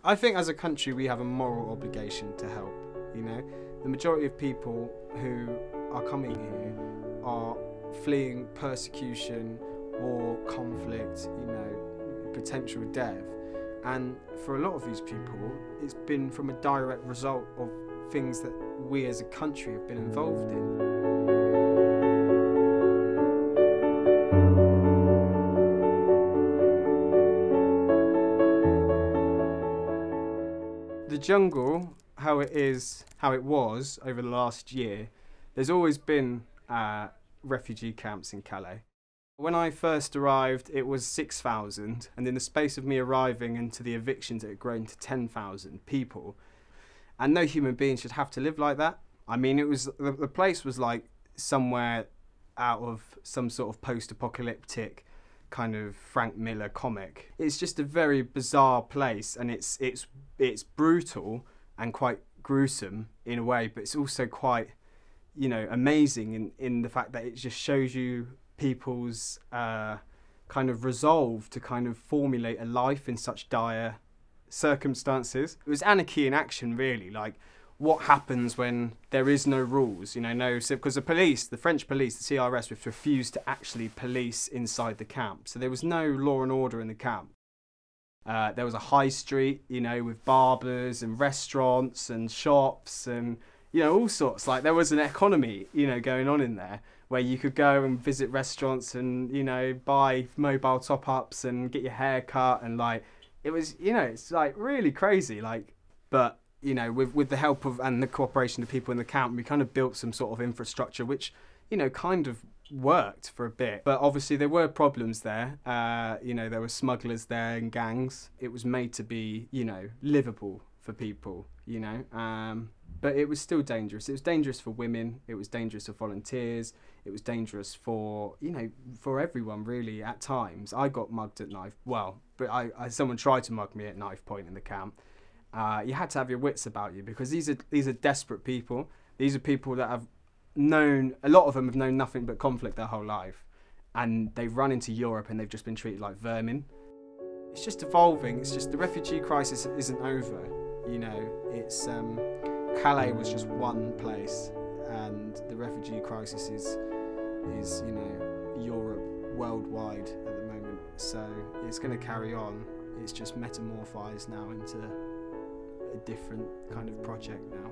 I think as a country we have a moral obligation to help, you know. The majority of people who are coming here are fleeing persecution, war, conflict, you know, potential death. And for a lot of these people, it's been from a direct result of things that we as a country have been involved in. The jungle, how it was over the last year, there's always been refugee camps in Calais. When I first arrived, it was 6,000, and in the space of me arriving and to the evictions, it had grown to 10,000 people. And no human being should have to live like that. I mean, it was the place was like somewhere out of some sort of post-apocalyptic kind of Frank Miller comic. It's just a very bizarre place, and it's brutal and quite gruesome in a way, but it's also quite, you know, amazing in the fact that it just shows you people's kind of resolve to kind of formulate a life in such dire circumstances. It was anarchy in action, really. Like, what happens when there is no rules, you know, because the police, the French police, the CRS, refused to actually police inside the camp. So there was no law and order in the camp. There was a high street, you know, with barbers and restaurants and shops and, you know, all sorts. Like, there was an economy, you know, going on in there where you could go and visit restaurants and, you know, buy mobile top-ups and get your hair cut, and like, it was, you know, it's like really crazy, like, but, you know, with the help of and the cooperation of people in the camp, we kind of built some sort of infrastructure which, you know, kind of worked for a bit. But obviously there were problems there. You know, there were smugglers there and gangs. It was made to be, you know, livable for people, you know, but it was still dangerous. It was dangerous for women. It was dangerous for volunteers. It was dangerous for, you know, for everyone really at times. I got mugged at knife, well, but someone tried to mug me at knife point in the camp. You had to have your wits about you, because these are desperate people. These are people that have known, a lot of them have known nothing but conflict their whole life, and they've run into Europe and they've just been treated like vermin. It's just evolving. It's just the refugee crisis isn't over, you know. It's Calais was just one place, and the refugee crisis is you know, Europe worldwide at the moment. So it's going to carry on. It's just metamorphosed now into a different kind of project now.